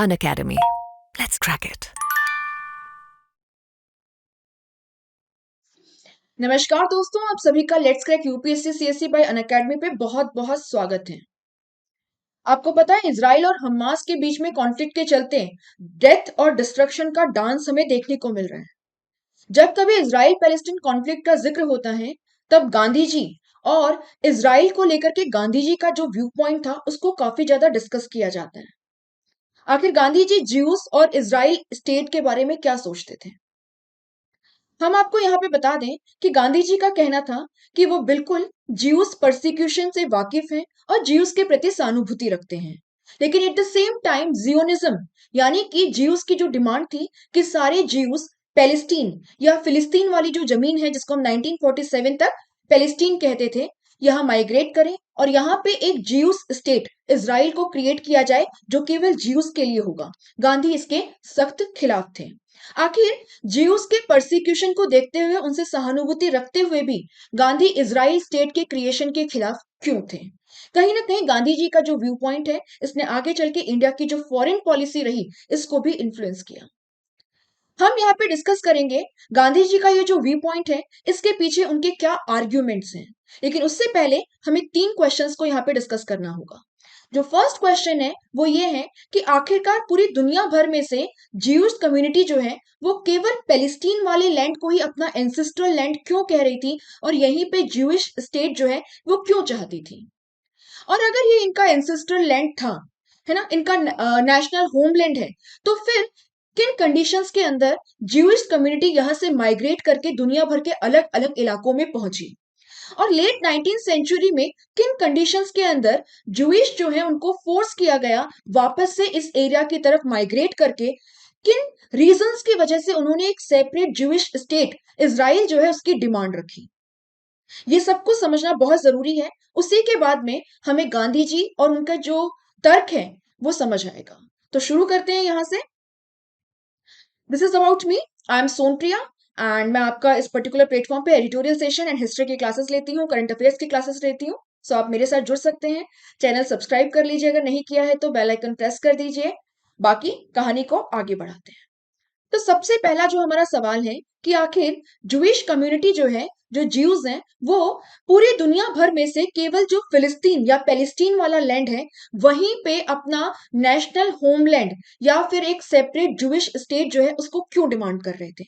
Unacademy. Let's crack it. नमस्कार दोस्तों, आप सभी का let's crack UPSC CSC bye Unacademy पे बहुत बहुत स्वागत है। आपको पता है इजराइल और हमास के बीच में कॉन्फ्लिक्ट के चलते डेथ और डिस्ट्रक्शन का डांस हमें देखने को मिल रहा है। जब कभी इजराइल पैलेस्टीन कॉन्फ्लिक्ट का जिक्र होता है तब गांधी जी और इजराइल को लेकर के गांधी जी का जो व्यू पॉइंट था उसको काफी ज्यादा डिस्कस किया जाता है। आखिर गांधी जी ज्यूस और इजराइल स्टेट के बारे में क्या सोचते थे? हम आपको यहाँ पे बता दें कि गांधी जी का कहना था कि वो बिल्कुल ज्यूस परसिक्यूशन से वाकिफ हैं और ज्यूस के प्रति सहानुभूति रखते हैं, लेकिन at the same time Zionism यानी कि ज्यूस की जो डिमांड थी कि सारे ज्यूस पैलेस्टीन या फिलिस्तीन वाली जो जमीन है जिसको हम 1947 तक पैलेस्टीन कहते थे, यहाँ माइग्रेट करें और यहाँ पे एक ज्यूस स्टेट इजराइल को क्रिएट किया जाए जो केवल ज्यूस के लिए होगा। गांधी इसके सख्त खिलाफ थे। आखिर ज्यूस के परसिक्यूशन को देखते हुए उनसे सहानुभूति रखते हुए भी गांधी इजराइल स्टेट के क्रिएशन के खिलाफ क्यों थे? कहीं ना कहीं गांधी जी का जो व्यू पॉइंट है इसने आगे चल के इंडिया की जो फॉरेन पॉलिसी रही इसको भी इन्फ्लुएंस किया। हम यहाँ पे डिस्कस करेंगे गांधी जी का ये जो व्यू पॉइंट है इसके पीछे उनके क्या आर्ग्यूमेंट्स हैं, लेकिन उससे पहले हमें 3 क्वेश्चंस को यहाँ पे डिस्कस करना होगा। जो फर्स्ट क्वेश्चन है वो ये है कि आखिरकार पूरी दुनिया भर में से ज्यूज कम्युनिटी जो है वो केवल पैलेस्टीन वाले लैंड को ही अपना एंसेस्ट्रल लैंड क्यों कह रही थी और यहीं पे ज्यूइश स्टेट जो है वो क्यों चाहती थी? और अगर ये इनका एंसेस्ट्रल लैंड था, है ना, इनका नेशनल होमलैंड है, तो फिर किन कंडीशंस के अंदर ज्यूइश कम्युनिटी यहाँ से माइग्रेट करके दुनिया भर के अलग अलग इलाकों में पहुंची? और लेट 19th सेंचुरी में किन कंडीशंस के अंदर जूइश जो है उनको फोर्स किया गया वापस से इस एरिया की तरफ माइग्रेट करके? किन रीजंस की वजह से उन्होंने एक सेपरेट जूइश स्टेट इजराइल जो है उसकी डिमांड रखी? ये सब कुछ समझना बहुत जरूरी है। उसी के बाद में हमें गांधी जी और उनका जो तर्क है वो समझ आएगा। तो शुरू करते हैं यहां से। This is about me. I am Sonpriya and मैं आपका इस पर्टिकुलर प्लेटफॉर्म पे एडिटोरियल सेशन एंड हिस्ट्री की क्लासेस लेती हूँ, करंट अफेयर्स की क्लासेस लेती हूँ। सो आप मेरे साथ जुड़ सकते हैं। चैनल सब्सक्राइब कर लीजिए अगर नहीं किया है तो बेल आइकन प्रेस कर दीजिए। बाकी कहानी को आगे बढ़ाते हैं। तो सबसे पहला जो हमारा सवाल है कि आखिर जूइश कम्युनिटी जो है, जो ज्यूज हैं, वो पूरी दुनिया भर में से केवल जो फिलिस्तीन या पैलेस्टीन वाला लैंड है वहीं पे अपना नेशनल होमलैंड या फिर एक सेपरेट जूइश स्टेट जो है उसको क्यों डिमांड कर रहे थे?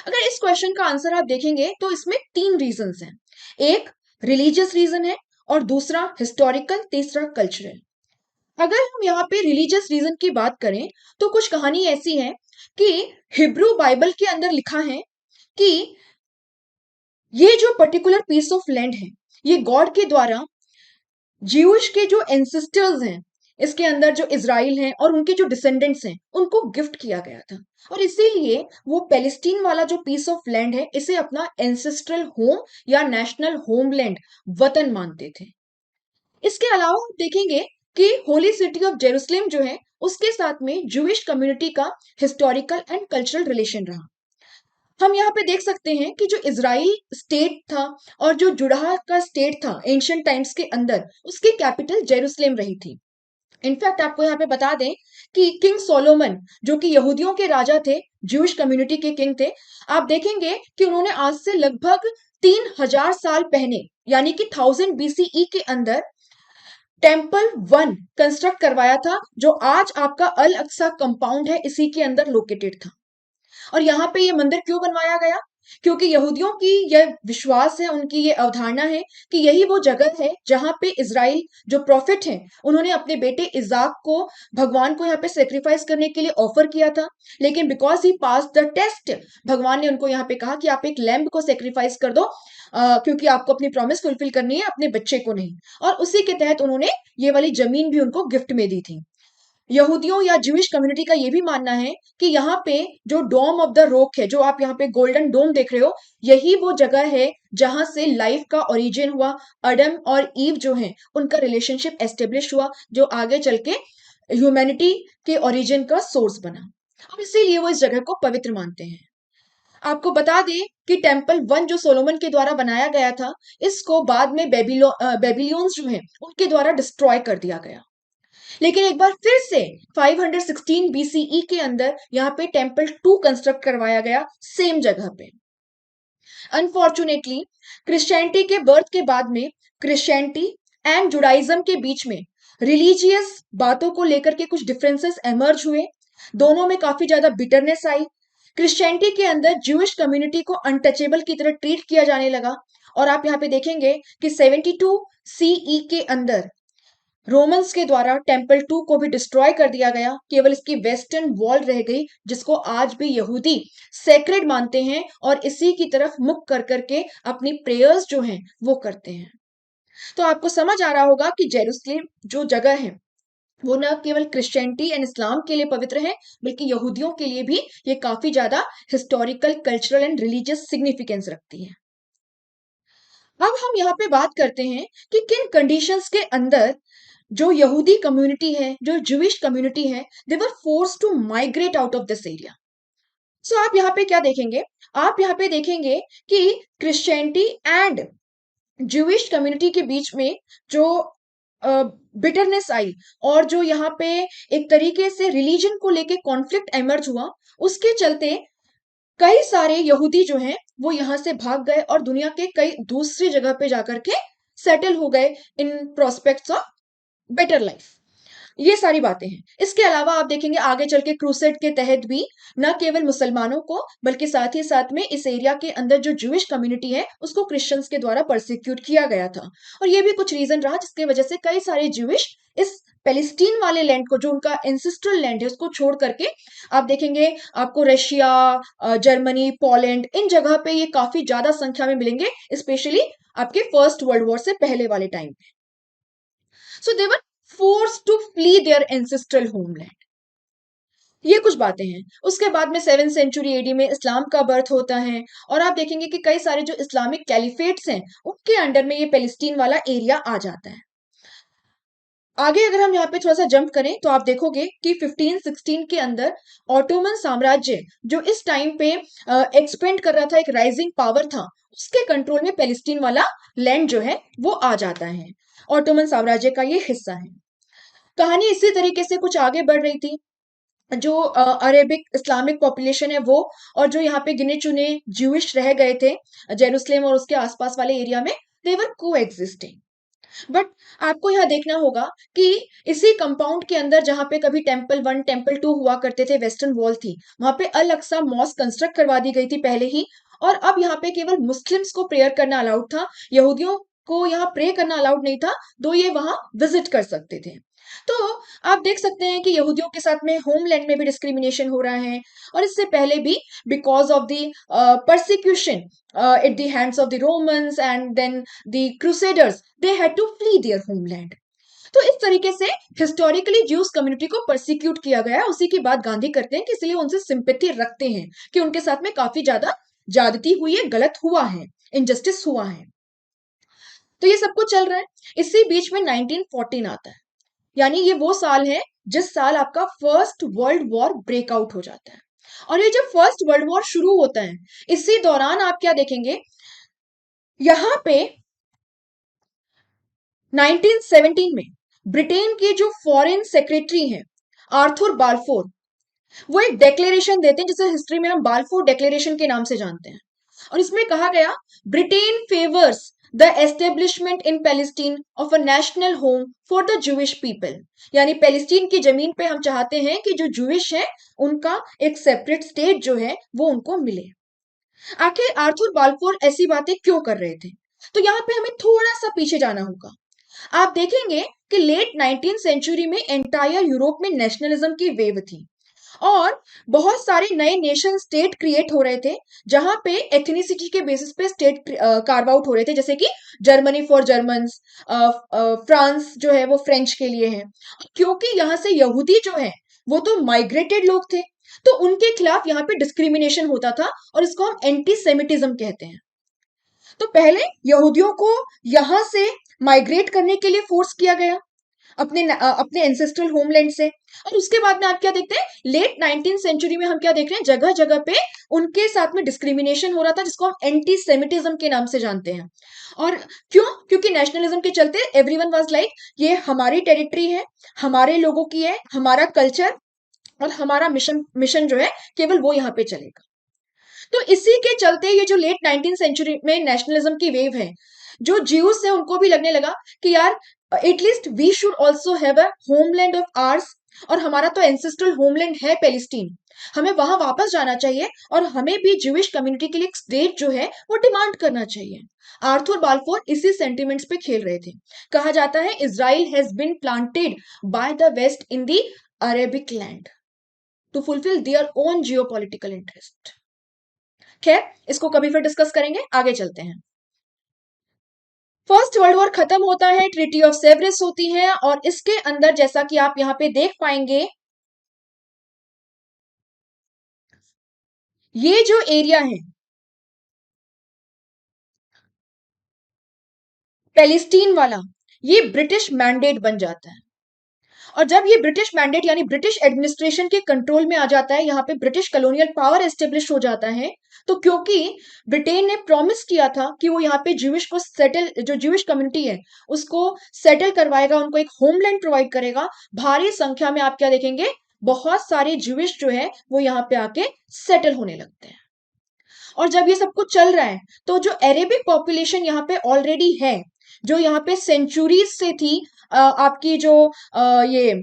अगर इस क्वेश्चन का आंसर आप देखेंगे तो इसमें 3 रीजंस हैं। एक रिलीजियस रीजन है और दूसरा हिस्टोरिकल, तीसरा कल्चरल। अगर हम यहाँ पे रिलीजियस रीजन की बात करें तो कुछ कहानी ऐसी है कि हिब्रू बाइबल के अंदर लिखा है कि ये जो पर्टिकुलर पीस ऑफ लैंड है ये गॉड के द्वारा ज्यूश के जो एंसेस्टर्स हैं, इसके अंदर जो इजराइल हैं और उनके जो डिसेंडेंट्स हैं उनको गिफ्ट किया गया था, और इसीलिए वो पैलेस्टीन वाला जो पीस ऑफ लैंड है इसे अपना एंसेस्ट्रल होम या नेशनल होमलैंड, वतन मानते थे। इसके अलावा हम देखेंगे कि होली सिटी ऑफ जेरूसलेम जो है उसके साथ में जूइश कम्युनिटी का हिस्टोरिकल एंड कल्चरल रिलेशन रहा। हम यहाँ पे देख सकते हैं कि जो इजराइल स्टेट था और जो जुड़ाह का स्टेट था एंशियंट टाइम्स के अंदर, उसकी कैपिटल जेरूसलेम रही थी। इनफैक्ट आपको यहाँ पे बता दें कि किंग सोलोमन जो कि यहूदियों के राजा थे, ज्यूइश कम्युनिटी के किंग थे, आप देखेंगे कि उन्होंने आज से लगभग 3000 साल पहले यानी कि 1000 BCE के अंदर टेम्पल 1 कंस्ट्रक्ट करवाया था, जो आज आपका अल अक्सा कंपाउंड है इसी के अंदर लोकेटेड था। और यहाँ पे ये मंदिर क्यों बनवाया गया? क्योंकि यहूदियों की यह विश्वास है, उनकी ये अवधारणा है कि यही वो जगह है जहां पे इजराइल जो प्रॉफिट हैं उन्होंने अपने बेटे इजाक को भगवान को यहाँ पे सेक्रीफाइस करने के लिए ऑफर किया था, लेकिन because he pass the test भगवान ने उनको यहाँ पे कहा कि आप एक लैम्ब को सेक्रीफाइस कर दो, क्योंकि आपको अपनी प्रॉमिस फुलफिल करनी है, अपने बच्चे को नहीं। और उसी के तहत उन्होंने ये वाली जमीन भी उनको गिफ्ट में दी थी। यहूदियों या ज्यूइश कम्युनिटी का ये भी मानना है कि यहाँ पे जो डोम ऑफ द रॉक है, जो आप यहाँ पे गोल्डन डोम देख रहे हो, यही वो जगह है जहां से लाइफ का ओरिजिन हुआ। अडम और ईव जो हैं उनका रिलेशनशिप एस्टेब्लिश हुआ, जो आगे चल के ह्यूमैनिटी के ओरिजिन का सोर्स बना, और इसीलिए वो इस जगह को पवित्र मानते हैं। आपको बता दें कि टेम्पल 1 जो सोलोमन के द्वारा बनाया गया था, इसको बाद में बेबीलोन्स जो हैं उनके द्वारा डिस्ट्रॉय कर दिया गया। लेकिन एक बार फिर से 516 बीसीई के अंदर यहाँ पे टेम्पल 2 कंस्ट्रक्ट करवाया गया सेम जगह पे। अनफॉर्चुनेटली क्रिश्चियनिटी के बर्थ के बाद में क्रिश्चियनिटी एंड जुडाइज्म के बीच में रिलीजियस बातों को लेकर के कुछ डिफरेंसेस एमर्ज हुए। दोनों में काफी ज्यादा बिटरनेस आई। क्रिश्चियनिटी के अंदर ज्यूइश कम्युनिटी को अनटचेबल की तरह ट्रीट किया जाने लगा। और आप यहाँ पे देखेंगे कि 72 सीई के अंदर रोमन्स के द्वारा टेम्पल 2 को भी डिस्ट्रॉय कर दिया गया। केवल इसकी वेस्टर्न वॉल रह गई, जिसको आज भी यहूदी सेक्रेड मानते हैं और इसी की तरफ मुख कर करके अपनी प्रेयर्स जो हैं वो करते हैं। तो आपको समझ आ रहा होगा कि जेरूसलेम जो जगह है वो न केवल क्रिश्चियनिटी एंड इस्लाम के लिए पवित्र है, बल्कि यहूदियों के लिए भी ये काफी ज्यादा historical, cultural and religious significance रखती है। अब हम यहाँ पे बात करते हैं कि किन कंडीशंस के अंदर जो यहूदी कम्युनिटी है, जो ज्यूइश कम्युनिटी है, they were force to migrate out of this area. So आप यहाँ पे क्या देखेंगे? आप यहाँ पे देखेंगे कि क्रिश्चियनिटी एंड ज्यूइश कम्युनिटी के बीच में जो बिटरनेस आई और जो यहाँ पे एक तरीके से रिलीजन को लेके कॉन्फ्लिक्ट एमर्ज हुआ, उसके चलते कई सारे यहूदी जो हैं वो यहाँ से भाग गए और दुनिया के कई दूसरी जगह पे जाकर के सेटल हो गए इन प्रोस्पेक्ट्स ऑफ बेटर लाइफ। ये सारी बातें हैं। इसके अलावा आप देखेंगे आगे चल के क्रूसेड के तहत भी न केवल मुसलमानों को बल्कि साथ ही साथ में इस एरिया के अंदर जो ज्यूइश कम्युनिटी है उसको क्रिश्चियंस के द्वारा परसिक्यूट किया गया था। और ये भी कुछ रीजन रहा जिसकी वजह से कई सारे ज्यूइश इस पैलेस्टीन वाले लैंड को, जो उनका एंसेस्ट्रल लैंड है, उसको छोड़ करके आप देखेंगे आपको रशिया, जर्मनी, पोलैंड, इन जगह पे ये काफी ज्यादा संख्या में मिलेंगे, स्पेशली आपके फर्स्ट वर्ल्ड वॉर से पहले वाले टाइम पे। सो दे वर forced to flee their ancestral homeland। ये कुछ बातें हैं। उसके बाद में 7th सेंचुरी एडी में इस्लाम का बर्थ होता है और आप देखेंगे कि कई सारे जो इस्लामिक कैलिफेट्स हैं उनके अंडर में ये पैलेस्टीन वाला एरिया आ जाता है। आगे अगर हम यहाँ पे थोड़ा सा जंप करें तो आप देखोगे कि 1516 के अंदर ऑटोमन साम्राज्य जो इस टाइम पे एक्सपेंड कर रहा था, एक राइजिंग पावर था, उसके कंट्रोल में पैलेस्टीन वाला लैंड जो है वो आ जाता है। ऑटोमन साम्राज्य का ये हिस्सा है। कहानी इसी तरीके से कुछ आगे बढ़ रही थी। जो अरेबिक इस्लामिक पॉपुलेशन है वो और जो यहाँ पे गिने चुने ज्यूइश रह गए थे जेरूसलेम और उसके आसपास वाले एरिया में, दे वर को एग्जिस्टिंग। बट आपको यहाँ देखना होगा कि इसी कंपाउंड के अंदर जहाँ पे कभी टेम्पल 1 टेम्पल 2 हुआ करते थे, वेस्टर्न वॉल थी, वहां पे अल अक्सा मॉस्क कंस्ट्रक्ट करवा दी गई थी पहले ही। और अब यहाँ पे केवल मुस्लिम्स को प्रेयर करना अलाउड था, यहूदियों को यहाँ प्रे करना अलाउड नहीं था, दो ये वहां विजिट कर सकते थे। तो आप देख सकते हैं कि यहूदियों के साथ में होमलैंड में भी डिस्क्रिमिनेशन हो रहा है। और इससे पहले भी because of the persecution at the hands of the Romans and then the Crusaders, they had to flee their homeland। तो इस तरीके से हिस्टोरिकली ज्यूस कम्युनिटी को परसिक्यूट किया गया है। उसी की बात गांधी करते हैं कि इसलिए उनसे सिंपैथी रखते हैं कि उनके साथ में काफी ज्यादा ज्यादती हुई है, गलत हुआ है, इनजस्टिस हुआ है। तो ये सब कुछ चल रहा है। इसी बीच में 1914 आता है, यानी ये वो साल है जिस साल आपका फर्स्ट वर्ल्ड वॉर ब्रेकआउट हो जाता है। और ये जब फर्स्ट वर्ल्ड वॉर शुरू होता है, इसी दौरान आप क्या देखेंगे, यहां पे 1917 में ब्रिटेन के जो फॉरेन सेक्रेटरी हैं आर्थर बाल्फोर, वो एक डिक्लेरेशन देते हैं जिसे हिस्ट्री में हम बाल्फोर डिक्लेरेशन के नाम से जानते हैं। और इसमें कहा गया, Britain favours the establishment in Palestine of a national home for the Jewish people. यानी पैलेस्टीन की जमीन पे हम चाहते हैं कि जो जूइश है उनका एक सेपरेट स्टेट जो है वो उनको मिले। आखिर आर्थर बाल्फोर ऐसी बातें क्यों कर रहे थे? तो यहाँ पे हमें थोड़ा सा पीछे जाना होगा। आप देखेंगे कि लेट 19th सेंचुरी में एंटायर यूरोप में नेशनलिज्म की वेव थी और बहुत सारे नए नेशन स्टेट क्रिएट हो रहे थे जहां पे एथनिसिटी के बेसिस पे स्टेट कार्व आउट हो रहे थे, जैसे कि जर्मनी फॉर जर्मन्स, फ्रांस जो है वो फ्रेंच के लिए है। क्योंकि यहाँ से यहूदी जो है वो तो माइग्रेटेड लोग थे, तो उनके खिलाफ यहाँ पे डिस्क्रिमिनेशन होता था और इसको हम एंटी सेमिटिज्म कहते हैं। तो पहले यहूदियों को यहां से माइग्रेट करने के लिए फोर्स किया गया। अपने एंसेस्ट्रल होमलैंड से। और उसके बाद में आप क्या देखते हैं, लेट 19th सेंचुरी में हम क्या देख रहे हैं, जगह जगह पे उनके साथ में डिस्क्रिमिनेशन हो रहा था, जिसको हम एंटी सेमिटिज्म के नाम से जानते हैं। और क्यों? क्योंकि नेशनलिज्म के चलते एवरीवन वाज लाइक ये हमारी टेरिटरी है, हमारे लोगों की है, हमारा कल्चर और हमारा मिशन मिशन जो है केवल वो यहाँ पे चलेगा। तो इसी के चलते ये जो लेट 19th सेंचुरी में नेशनलिज्म की वेव है, जो ज्यूस है उनको भी लगने लगा कि यार at least we should also have a homeland of ours, और हमारा तो एंसेस्ट्रल होमलैंड है पैलेस्टीन, हमें वहां वापस जाना चाहिए और हमें भी ज्यूइश कम्युनिटी के लिए एक स्टेट जो है वो डिमांड करना चाहिए। आर्थर बाल्फोर इसी सेंटिमेंट्स पे खेल रहे थे। कहा जाता है Israel has been planted by the west in the Arabic land to fulfil their own geopolitical interest. खैर, इसको कभी फिर डिस्कस करेंगे, आगे चलते हैं। फर्स्ट वर्ल्ड वॉर खत्म होता है, ट्रीटी ऑफ सेवरेस होती है, और इसके अंदर जैसा कि आप यहां पे देख पाएंगे, ये जो एरिया है पैलेस्टीन वाला, ये ब्रिटिश मैंडेट बन जाता है। और जब ये ब्रिटिश मैंडेट यानी ब्रिटिश एडमिनिस्ट्रेशन के कंट्रोल में आ जाता है, यहाँ पे ब्रिटिश कॉलोनियल पावर एस्टेब्लिश हो जाता है, तो क्योंकि ब्रिटेन ने प्रॉमिस किया था कि वो यहाँ पे ज्यूइश को सेटल, जो ज्यूइश कम्युनिटी है उसको सेटल करवाएगा, उनको एक होमलैंड प्रोवाइड करेगा, भारी संख्या में आप क्या देखेंगे, बहुत सारे ज्यूइश जो है वो यहाँ पे आके सेटल होने लगते हैं। और जब ये सब कुछ चल रहा है, तो जो अरेबिक पॉपुलेशन यहाँ पे ऑलरेडी है, जो यहाँ पे सेंचुरीज से थी, आपकी जो ये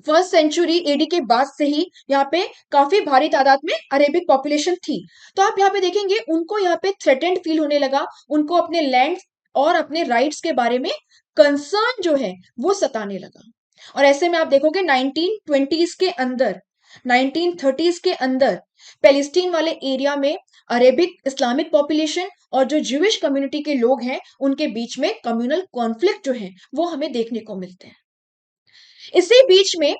फर्स्ट सेंचुरी एडी के बाद से ही यहाँ पे काफी भारी तादाद में अरेबिक पॉपुलेशन थी। तो आप यहाँ पे देखेंगे उनको यहाँ पे थ्रेटेंड फील होने लगा, उनको अपने लैंड और अपने राइट्स के बारे में कंसर्न जो है वो सताने लगा। और ऐसे में आप देखोगे 1920s के अंदर, 1930s के अंदर पैलेस्टीन वाले एरिया में अरेबिक इस्लामिक पॉपुलेशन और जो ज्यूइश कम्युनिटी के लोग हैं उनके बीच में कम्युनल कॉन्फ्लिक्ट जो है वो हमें देखने को मिलते हैं। इसी बीच में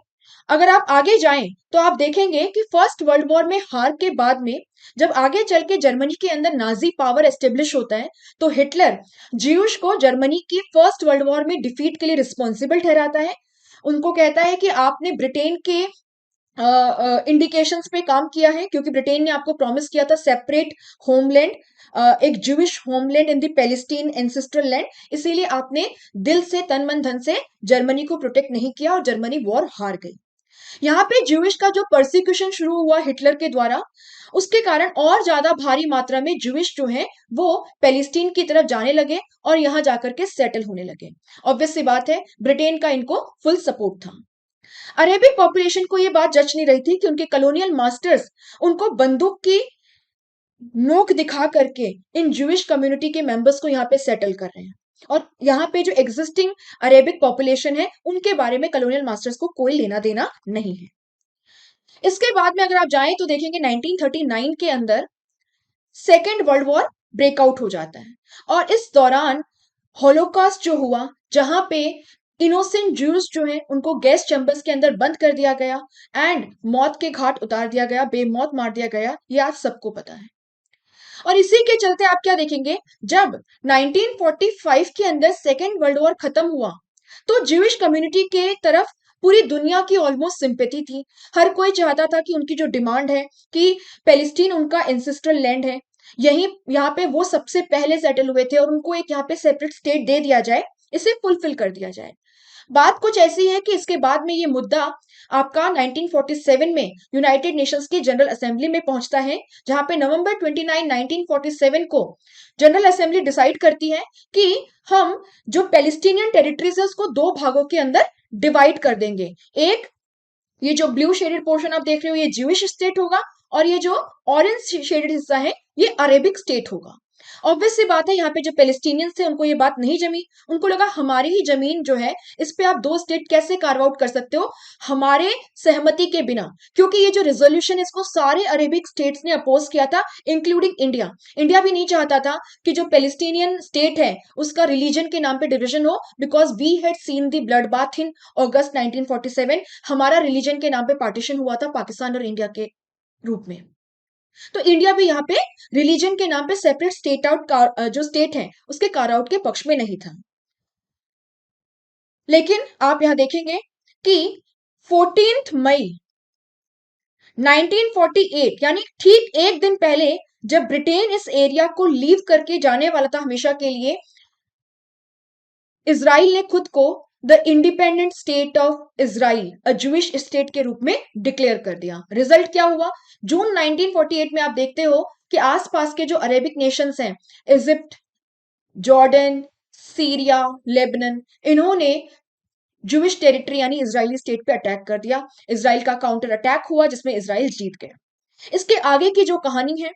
अगर आप आगे जाएं तो आप देखेंगे कि फर्स्ट वर्ल्ड वॉर में हार के बाद में जब आगे चल के जर्मनी के अंदर नाजी पावर एस्टेब्लिश होता है, तो हिटलर ज्यूश को जर्मनी की फर्स्ट वर्ल्ड वॉर में डिफीट के लिए रिस्पॉन्सिबल ठहराता है। उनको कहता है कि आपने ब्रिटेन के इंडिकेशंस पे काम किया है, क्योंकि ब्रिटेन ने आपको प्रॉमिस किया था सेपरेट होमलैंड, एक Jewish homeland in the Palestine ancestral land, इसीलिए आपने दिल से तन मन धन से जर्मनी को प्रोटेक्ट नहीं किया और जर्मनी वॉर हार गई। यहाँ पे ज्यूइश का जो परसिक्यूशन शुरू हुआ हिटलर के द्वारा, उसके कारण और ज्यादा भारी मात्रा में ज्यूइश जो है वो पैलेस्टीन की तरफ जाने लगे और यहाँ जाकर के सेटल होने लगे। ऑब्वियस सी बात है, ब्रिटेन का इनको फुल सपोर्ट था। अरेबिक पॉपुलेशन को ये बात जच नहीं रही थी कि उनके कॉलोनियल मास्टर्स उनको बंदूक की नोक दिखा करके इन ज्यूइश कम्युनिटी के मेंबर्स को यहाँ पे सेटल कर रहे हैं, और यहाँ पे जो एग्जिस्टिंग अरेबिक पॉपुलेशन है उनके बारे में कॉलोनियल मास्टर्स को कोई लेना देना नहीं है। इसके बाद में अगर आप जाएं तो देखेंगे 1939 के अंदर सेकेंड वर्ल्ड वॉर ब्रेकआउट हो जाता है, और इस दौरान होलोकॉस्ट जो हुआ, जहां पे इनोसेंट ज्यूज जो है उनको गैस चैम्बर्स के अंदर बंद कर दिया गया एंड मौत के घाट उतार दिया गया, बेमौत मार दिया गया, ये आप सबको पता है। और इसी के चलते आप क्या देखेंगे, जब 1945 के अंदर सेकेंड वर्ल्ड वॉर खत्म हुआ, तो ज्यूइश कम्युनिटी के तरफ पूरी दुनिया की ऑलमोस्ट सिंपैथी थी। हर कोई चाहता था कि उनकी जो डिमांड है कि पैलेस्टीन उनका एंसेस्ट्रल लैंड है, यही यहाँ पे वो सबसे पहले सेटल हुए थे और उनको एक यहाँ पे सेपरेट स्टेट दे दिया जाए, इसे फुलफिल कर दिया जाए। बात कुछ ऐसी है कि इसके बाद में ये मुद्दा आपका 1947 में यूनाइटेड नेशंस की जनरल असेंबली में पहुंचता है, जहां पे नवंबर 29, 1947 को जनरल असेंबली डिसाइड करती है कि हम जो पैलेस्टीनियन टेरिटरीज है उसको दो भागों के अंदर डिवाइड कर देंगे। एक, ये जो ब्लू शेडेड पोर्शन आप देख रहे हो ये ज्यूइश स्टेट होगा, और ये जो ऑरेंज शेडेड हिस्सा है ये अरेबिक स्टेट होगा। ऑब्वियस सी बात है, यहाँ पे जो पैलेस्टीनियंस थे उनको ये बात नहीं जमी, उनको लगा हमारी ही जमीन जो है इस पे आप दो स्टेट कैसे कार्व आउट कर सकते हो हमारे सहमति के बिना, क्योंकि ये जो रेजोल्यूशन इसको सारे अरेबिक स्टेट्स ने अपोज किया था, इंक्लूडिंग इंडिया। इंडिया भी नहीं चाहता था कि जो पैलेस्टीनियन स्टेट है उसका रिलीजन के नाम पे डिविजन हो, because we had seen the blood bath in August 1947, हमारा रिलीजन के नाम पे पार्टीशन हुआ था पाकिस्तान और इंडिया के रूप में। तो इंडिया भी यहाँ पे रिलीजन के नाम पे सेपरेट स्टेट आउट जो स्टेट है उसके कार आउट के पक्ष में नहीं था। लेकिन आप यहां देखेंगे कि 14 मई 1948 यानी ठीक एक दिन पहले जब ब्रिटेन इस एरिया को लीव करके जाने वाला था हमेशा के लिए, इजराइल ने खुद को the independent state of Israel a Jewish state के रूप में डिक्लेयर कर दिया। रिजल्ट क्या हुआ? जून 1948 में आप देखते हो कि आसपास के जो अरेबिक नेशंस हैं, इजिप्ट, जॉर्डन, सीरिया, लेबनन, इन्होंने जूइश टेरिटरी यानी इजरायली स्टेट पे अटैक कर दिया। इजराइल का काउंटर अटैक हुआ जिसमें इजराइल जीत गया। इसके आगे की जो कहानी है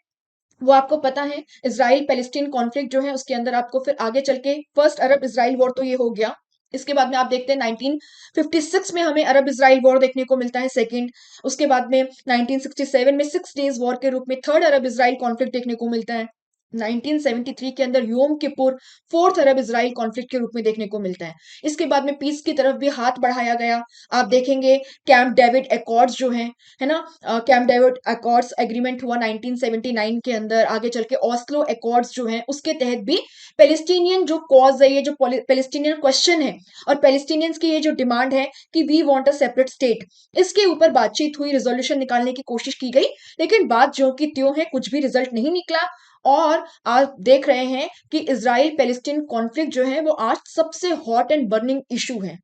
वो आपको पता है। इजराइल पैलेस्टीन कॉन्फ्लिक्ट जो है उसके अंदर आपको फिर आगे चल के फर्स्ट अरब इजराइल वॉर तो ये हो गया। इसके बाद में आप देखते हैं 1956 में हमें अरब इजराइल वॉर देखने को मिलता है सेकंड। उसके बाद में 1967 में 6 डेज वॉर के रूप में थर्ड अरब इजराइल कॉन्फ्लिक्ट देखने को मिलता है। 1973 के अंदर योम किपुर फोर्थ अरब इजराइल कॉन्फ्लिक्ट के रूप में देखने को मिलता है। इसके बाद में पीस की तरफ भी हाथ बढ़ाया गया। आप देखेंगे कैंप डेविड एकॉर्ड्स जो है ना, कैंप डेविड एकॉर्ड्स एग्रीमेंट हुआ 1979 के अंदर। आगे चल के ऑस्लो एकॉर्ड्स जो है उसके तहत भी पैलेस्टीनियन जो कॉज है, ये जो पैलेस्टीनियन क्वेश्चन है और पैलेस्टीनियंस की ये जो डिमांड है कि we want a separate state, इसके ऊपर बातचीत हुई, रिजोल्यूशन निकालने की कोशिश की गई, लेकिन बात ज्यों की त्यों है, कुछ भी रिजल्ट नहीं निकला। और आप देख रहे हैं कि इजराइल पैलेस्टीन कॉन्फ्लिक्ट जो है वो आज सबसे हॉट एंड बर्निंग इशू है।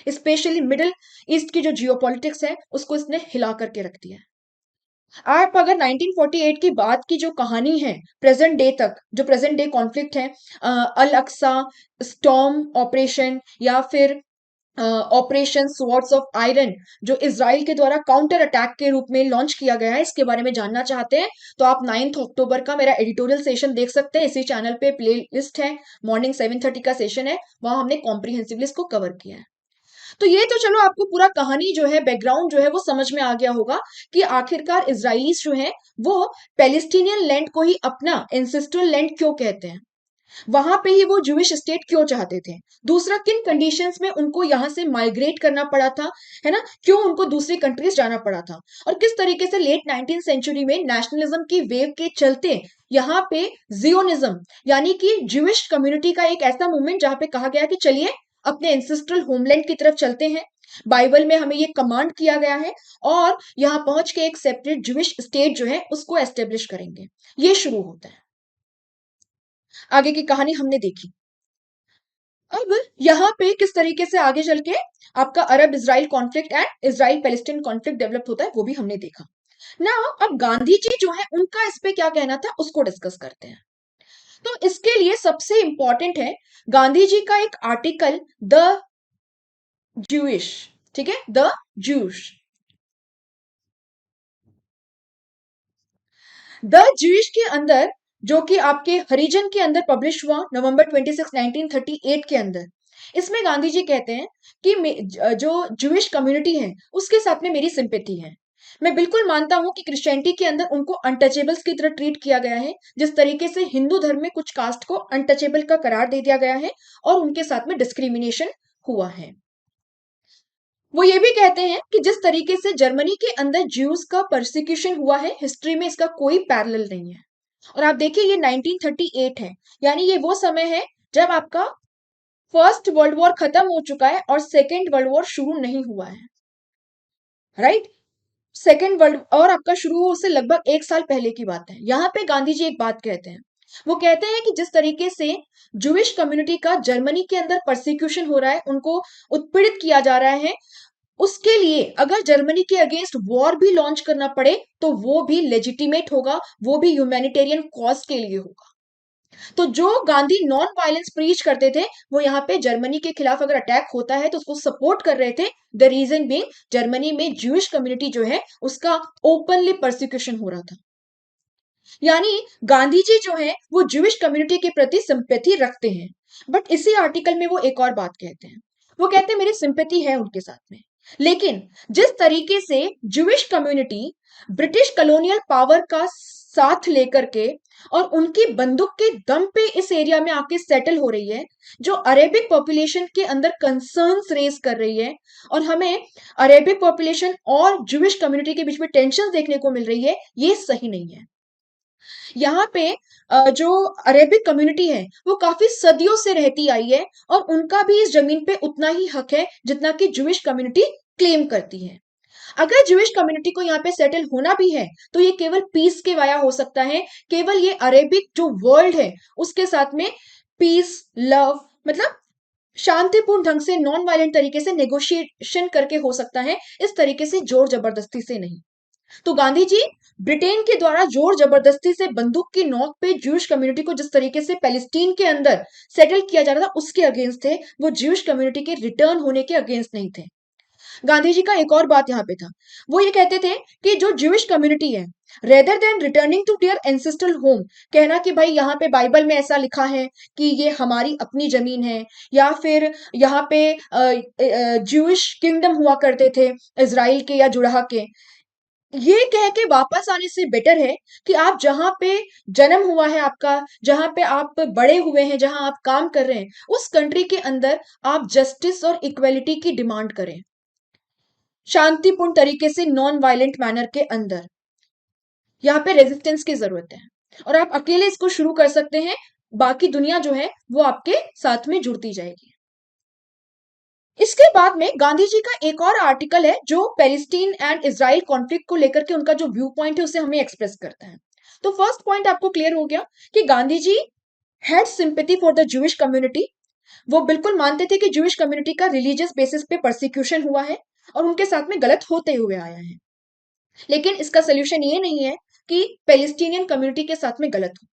स्पेशली मिडिल ईस्ट की जो जियोपॉलिटिक्स है उसको इसने हिला करके रख दिया है। आप अगर 1948 की बात की जो कहानी है प्रेजेंट डे तक, जो प्रेजेंट डे कॉन्फ्लिक्ट है, अल अक्सा स्टॉर्म ऑपरेशन या फिर ऑपरेशन स्वॉर्ड्स ऑफ आयरन जो इजराइल के द्वारा काउंटर अटैक के रूप में लॉन्च किया गया है, इसके बारे में जानना चाहते हैं तो आप 9 अक्टूबर का मेरा एडिटोरियल सेशन देख सकते हैं। इसी चैनल पे प्ले लिस्ट है, मॉर्निंग 7:30 का सेशन है, वहां हमने कॉम्प्रिहेंसिवली इसको कवर किया है। तो ये तो चलो आपको पूरा कहानी जो है, बैकग्राउंड जो है वो समझ में आ गया होगा कि आखिरकार इजराइलीज जो है वो पैलेस्टीनियन लैंड को ही अपना एंसेस्ट्रल लैंड क्यों कहते हैं, वहां पे ही वो जूइश स्टेट क्यों चाहते थे। दूसरा, किन कंडीशंस में उनको यहां से माइग्रेट करना पड़ा था, है ना, क्यों उनको दूसरी कंट्रीज जाना पड़ा था, और किस तरीके से लेट 19th सेंचुरी में नेशनलिज्म की वेव के चलते यहाँ पे जियोनिज्म यानी कि जूइश कम्युनिटी का एक ऐसा मूवमेंट जहां पे कहा गया कि चलिए अपने एंसेस्ट्रल होमलैंड की तरफ चलते हैं। बाइबल में हमें ये कमांड किया गया है और यहाँ पहुंच के एक सेपरेट जूइश स्टेट जो है उसको एस्टेब्लिश करेंगे। ये शुरू होता है। आगे की कहानी हमने देखी। अब यहाँ पे किस तरीके से आगे चल के आपका Arab Israel conflict and Israel Palestine conflict develop होता है वो भी हमने देखा ना। अब गांधी जी जो है उनका इस पे क्या कहना था उसको डिस्कस करते हैं। तो इसके लिए सबसे इंपॉर्टेंट है गांधी जी का एक आर्टिकल द जूइश, ठीक है, द जूश, द जूइश के अंदर जो कि आपके हरिजन के अंदर पब्लिश हुआ नवंबर 26 1938 के अंदर। इसमें गांधी जी कहते हैं कि जो जूइश कम्युनिटी है उसके साथ में मेरी सिंपैथी है। मैं बिल्कुल मानता हूं कि क्रिश्चियनिटी के अंदर उनको अनटचेबल्स की तरह ट्रीट किया गया है, जिस तरीके से हिंदू धर्म में कुछ कास्ट को अनटचेबल का करार दे दिया गया है और उनके साथ में डिस्क्रिमिनेशन हुआ है। वो ये भी कहते हैं कि जिस तरीके से जर्मनी के अंदर ज्यूज का परसिक्यूशन हुआ है, हिस्ट्री में इसका कोई पैरेलल नहीं है। और आप देखिए ये 1938 है, यानी ये वो समय है जब आपका फर्स्ट वर्ल्ड वॉर खत्म हो चुका है और सेकेंड वर्ल्ड वॉर शुरू नहीं हुआ है, राइट। सेकेंड वर्ल्ड और आपका शुरू हो उससे लगभग 1 साल पहले की बात है। यहाँ पे गांधी जी एक बात कहते हैं, वो कहते हैं कि जिस तरीके से जूइश कम्युनिटी का जर्मनी के अंदर परसिक्यूशन हो रहा है, उनको उत्पीड़ित किया जा रहा है, उसके लिए अगर जर्मनी के अगेंस्ट वॉर भी लॉन्च करना पड़े तो वो भी लेजिटिमेट होगा, वो भी ह्यूमैनिटेरियन कॉज के लिए होगा। तो जो गांधी नॉन वायलेंस प्रीच करते थे वो यहाँ पे जर्मनी के खिलाफ अगर अटैक होता है तो उसको सपोर्ट कर रहे थे। द रीजन बीइंग जर्मनी में ज्यूइश कम्युनिटी जो है उसका ओपनली परसिक्यूशन हो रहा था। यानी गांधी जी जो है वो ज्यूइश कम्युनिटी के प्रति सिंपैथी रखते हैं। बट इसी आर्टिकल में वो एक और बात कहते हैं, वो कहते हैं मेरी सिंपैथी है उनके साथ में, लेकिन जिस तरीके से Jewish community British colonial power का साथ लेकर के और उनकी बंदूक के दम पे इस एरिया में आके सेटल हो रही है, जो अरेबिक पॉपुलेशन के अंदर कंसर्न्स रेज कर रही है, और हमें अरेबिक पॉपुलेशन और ज्यूइश कम्युनिटी के बीच में टेंशन देखने को मिल रही है, ये सही नहीं है। यहाँ पे जो अरेबिक कम्युनिटी है वो काफी सदियों से रहती आई है और उनका भी इस जमीन पे उतना ही हक है जितना कि ज्यूइश कम्युनिटी क्लेम करती है। अगर ज्यूइश कम्युनिटी को यहाँ पे सेटल होना भी है तो ये केवल पीस के वाया हो सकता है। केवल ये अरेबिक जो वर्ल्ड है उसके साथ में पीस, लव, मतलब शांतिपूर्ण ढंग से नॉन वायलेंट तरीके से नेगोशिएशन करके हो सकता है, इस तरीके से जोर जबरदस्ती से नहीं। तो गांधी जी ब्रिटेन के द्वारा जोर जबरदस्ती से बंदूक की नोक पे ज्यूइश कम्युनिटी को जिस तरीके से पैलेस्टीन के अंदर सेटल किया जा रहा था उसके अगेंस्ट थे, वो ज्यूइश कम्युनिटी के रिटर्न होने के अगेंस्ट नहीं थे। गांधी जी का एक और बात यहाँ पे था, वो ये कहते थे कि जो ज्यूइश कम्युनिटी है, rather than returning to their ancestral home, कहना कि भाई यहाँ पे बाइबल में ऐसा लिखा है कि ये हमारी अपनी जमीन है, या फिर यहाँ पे ज्यूइश किंगडम हुआ करते थे इजराइल के या जुड़ाह के, ये कह के वापस आने से बेटर है कि आप जहां पे जन्म हुआ है आपका, जहां पे आप बड़े हुए हैं, जहां आप काम कर रहे हैं, उस कंट्री के अंदर आप जस्टिस और इक्वेलिटी की डिमांड करें, शांतिपूर्ण तरीके से नॉन वायलेंट मैनर के अंदर। यहाँ पे रेजिस्टेंस की जरूरत है और आप अकेले इसको शुरू कर सकते हैं, बाकी दुनिया जो है वो आपके साथ में जुड़ती जाएगी। इसके बाद में गांधी जी का एक और आर्टिकल है जो पैलेस्टीन एंड इजराइल कॉन्फ्लिक्ट को लेकर के उनका जो व्यू पॉइंट है उसे हमें एक्सप्रेस करता है। तो फर्स्ट पॉइंट आपको क्लियर हो गया कि Gandhi ji had sympathy for the Jewish community. वो बिल्कुल मानते थे कि ज्यूइश कम्युनिटी का रिलीजियस बेसिस पे परसिक्यूशन हुआ है और उनके साथ में गलत होते हुए आया है, लेकिन इसका सोल्यूशन ये नहीं है कि पैलेस्टीनियन कम्युनिटी के साथ में गलत हो।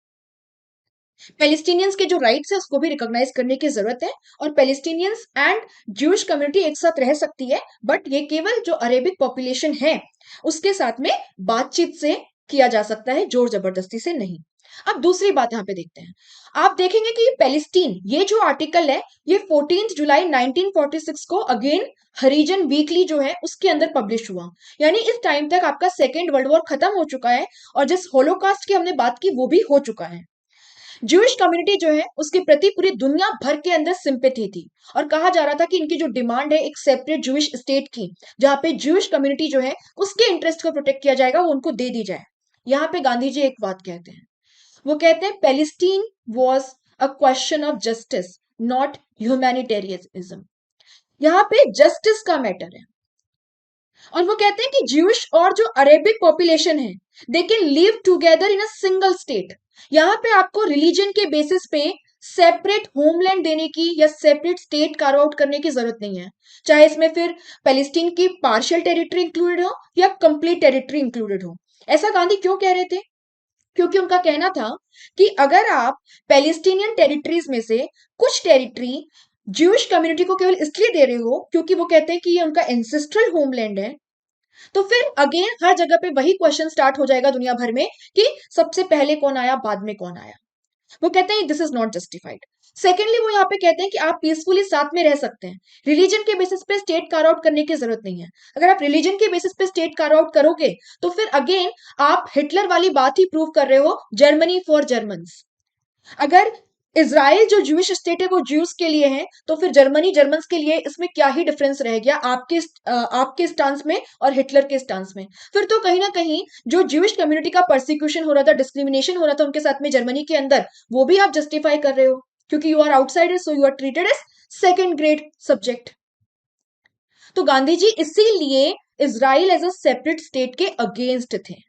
पैलेस्टीनियंस के जो राइट्स है उसको भी रिकॉग्नाइज करने की जरूरत है और पैलेस्टीनियंस एंड ज्यूइश कम्युनिटी एक साथ रह सकती है, बट ये केवल जो अरेबिक पॉपुलेशन है उसके साथ में बातचीत से किया जा सकता है, जोर जबरदस्ती से नहीं। अब दूसरी बात यहां पे देखते हैं। आप देखेंगे कि पैलेस्टीन, ये जो आर्टिकल है ये 14 जुलाई 1946 को अगेन हरिजन वीकली जो है उसके अंदर पब्लिश हुआ। यानी इस टाइम तक आपका सेकेंड वर्ल्ड वॉर खत्म हो चुका है और जिस होलोकास्ट की हमने बात की वो भी हो चुका है। ज्यूइश कम्युनिटी जो है उसके प्रति पूरी दुनिया भर के अंदर सिंपैथी थी और कहा जा रहा था कि इनकी जो डिमांड है एक सेपरेट ज्यूइश स्टेट की, जहां पे ज्यूइश कम्युनिटी जो है उसके इंटरेस्ट को प्रोटेक्ट किया जाएगा, वो उनको दे दी जाए। यहाँ पे गांधी जी एक बात कहते हैं, वो कहते हैं Palestine was a question of justice not humanitarianism. यहाँ पे जस्टिस का मैटर है और वो कहते हैं कि ज्यूइश और जो अरेबिक पॉपुलेशन है they can live together in a single state. यहाँ पे आपको रिलीजन के बेसिस पे सेपरेट होमलैंड देने की या सेपरेट स्टेट कार्व आउट करने की जरूरत नहीं है, चाहे इसमें फिर पैलेस्टीन की पार्शियल टेरिटरी इंक्लूडेड हो या कंप्लीट टेरिटरी इंक्लूडेड हो। ऐसा गांधी क्यों कह रहे थे? क्योंकि उनका कहना था कि अगर आप पैलेस्टीनियन टेरिटरीज में से कुछ टेरिटरी ज्यूइश कम्युनिटी को केवल इसलिए दे रहे हो क्योंकि वो कहते हैं कि ये उनका एंसेस्ट्रल होमलैंड है, तो फिर अगेन हर जगह पे वही क्वेश्चन स्टार्ट हो जाएगा दुनिया भर में कि सबसे पहले कौन आया, बाद में कौन आया। वो कहते हैं this is not justified. Secondly वो यहाँ पे कहते हैं कि आप पीसफुली साथ में रह सकते हैं, रिलीजन के बेसिस पे स्टेट कार्ड आउट करने की जरूरत नहीं है। अगर आप रिलीजन के बेसिस पे स्टेट कार्ड आउट करोगे तो फिर अगेन आप हिटलर वाली बात ही प्रूव कर रहे हो, जर्मनी फॉर जर्मन्स। अगर इजराइल जो ज्यूइश स्टेट है वो ज्यूज के लिए है तो फिर जर्मनी जर्मन्स के लिए, इसमें क्या ही डिफरेंस रह गया आपके स्टांस में और हिटलर के स्टांस में? फिर तो कहीं ना कहीं जो ज्यूइश कम्युनिटी का परसिक्यूशन हो रहा था, डिस्क्रिमिनेशन हो रहा था उनके साथ में जर्मनी के अंदर, वो भी आप जस्टिफाई कर रहे हो क्योंकि you are outsider, so you are treated as second grade subject. तो गांधी जी इसीलिए Israel as a separate state के अगेंस्ट थे।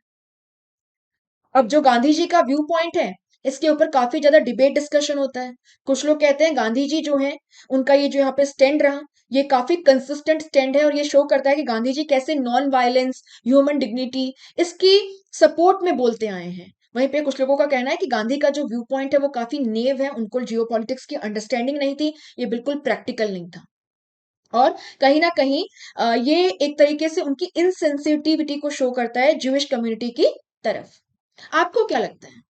अब जो गांधी जी का व्यू पॉइंट है इसके ऊपर काफी ज्यादा डिबेट डिस्कशन होता है। कुछ लोग कहते हैं गांधी जी जो है उनका ये जो यहाँ पे स्टैंड रहा ये काफी कंसिस्टेंट स्टैंड है और ये शो करता है कि गांधी जी कैसे नॉन वायलेंस, ह्यूमन डिग्निटी, इसकी सपोर्ट में बोलते आए हैं। वहीं पे कुछ लोगों का कहना है कि गांधी का जो व्यू पॉइंट है वो काफी नेव है, उनको जियोपॉलिटिक्स की अंडरस्टैंडिंग नहीं थी, ये बिल्कुल प्रैक्टिकल नहीं था और कहीं ना कहीं ये एक तरीके से उनकी इनसेंसिटिविटी को शो करता है ज्यूइश कम्युनिटी की तरफ। आपको क्या लगता है?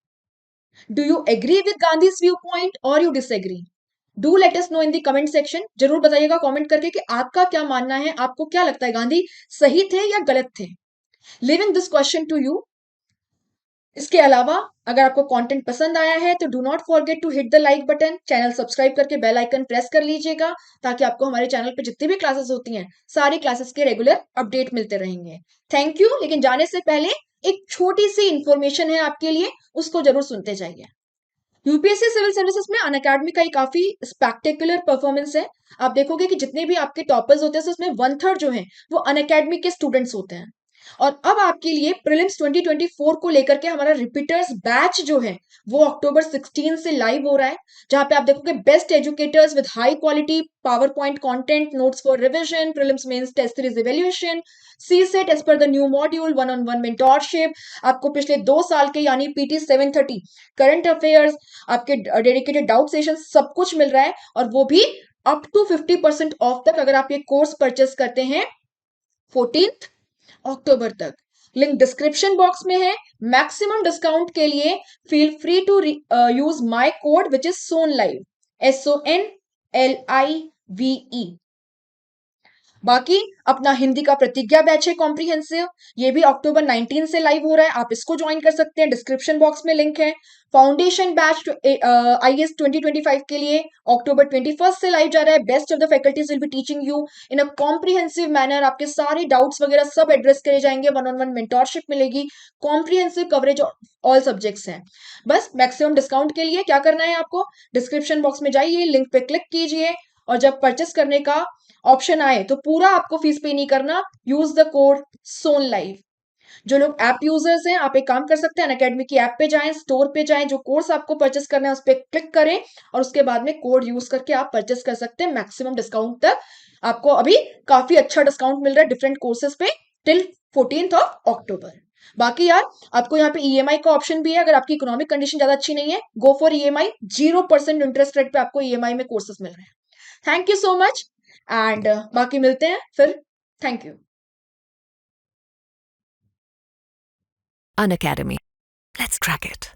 Do you agree with Gandhi's viewpoint और you disagree? Do let us know in the comment section. जरूर बताइएगा कमेंट करके कि आपका क्या मानना है, आपको क्या लगता है गांधी सही थे या गलत थे? Leaving this question to you. इसके अलावा अगर आपको कंटेंट पसंद आया है तो do not forget to hit the like button, channel subscribe करके बेल आइकन प्रेस कर लीजिएगा ताकि आपको हमारे चैनल पे जितनी भी क्लासेस होती हैं सारी क्लासेस के रेगुलर अपडेट मिलते रहेंगे। Thank you. लेकिन जाने से पहले एक छोटी सी इंफॉर्मेशन है आपके लिए, उसको जरूर सुनते जाइए। यूपीएससी सिविल सर्विसेज में अनअकैडमी का एक काफी स्पेक्टेकुलर परफॉर्मेंस है। आप देखोगे कि जितने भी आपके टॉपर्स होते हैं उसमें 1/3 जो है वो अनअकैडमी के स्टूडेंट्स होते हैं। और अब आपके लिए प्रीलिम्स 2024 को लेकर के हमारा रिपीटर्स बैच जो है वो अक्टूबर 16 से लाइव हो रहा है, जहां पे आप देखोगे best educators with high quality PowerPoint content, notes for revision, prelims mains test series evaluation, CSAT as per the new module, 1-on-1 mentorship, आपको पिछले 2 साल के यानी पीटी 730 करंट अफेयर्स, आपके डेडिकेटेड डाउट सेशन, सब कुछ मिल रहा है। और वो भी अप टू 50% ऑफ तक अगर आप ये कोर्स परचेस करते हैं 14 अक्टूबर तक। लिंक डिस्क्रिप्शन बॉक्स में है। मैक्सिमम डिस्काउंट के लिए feel free to use my code which is son live, SONLIVE। बाकी अपना हिंदी का प्रतिज्ञा बैच है कॉम्प्रिहेंसिव, ये भी अक्टूबर 19 से लाइव हो रहा है, आप इसको ज्वाइन कर सकते हैं, डिस्क्रिप्शन बॉक्स में लिंक है। फाउंडेशन बैच IAS 2025 के लिए अक्टूबर 21 से लाइव जा रहा है। Best of the faculties will be teaching you in a comprehensive manner, आपके सारे डाउट्स वगैरह सब एड्रेस करे जाएंगे, 1-on-1 मेंटोरशिप मिलेगी, कॉम्प्रिहेंसिव कवरेज ऑल सब्जेक्ट्स हैं। बस मैक्सिमम डिस्काउंट के लिए क्या करना है आपको, डिस्क्रिप्शन बॉक्स में जाइए, लिंक पे क्लिक कीजिए और जब परचेस करने का ऑप्शन आए तो पूरा आपको फीस पे नहीं करना, use the code son live. जो लोग ऐप यूजर्स हैं आप एक काम कर सकते हैं, अनअकैडमी की ऐप पे जाएं, स्टोर पे जाएं, जो कोर्स आपको परचेस करना है उस पर क्लिक करें और उसके बाद में कोड यूज करके आप परचेस कर सकते हैं मैक्सिमम डिस्काउंट तक। आपको अभी काफी अच्छा डिस्काउंट मिल रहा है डिफरेंट कोर्सेज पे टिल 14 अक्टूबर। बाकी यार आपको यहाँ पे ईएमआई का ऑप्शन भी है, अगर आपकी इकोनॉमिक कंडीशन ज्यादा अच्छी नहीं है, go for EMI, 0% interest rate पे आपको ईएमआई में कोर्सेज मिल रहे हैं। Thank you so much and बाकी मिलते हैं फिर। Thank you. Unacademy. Let's crack it.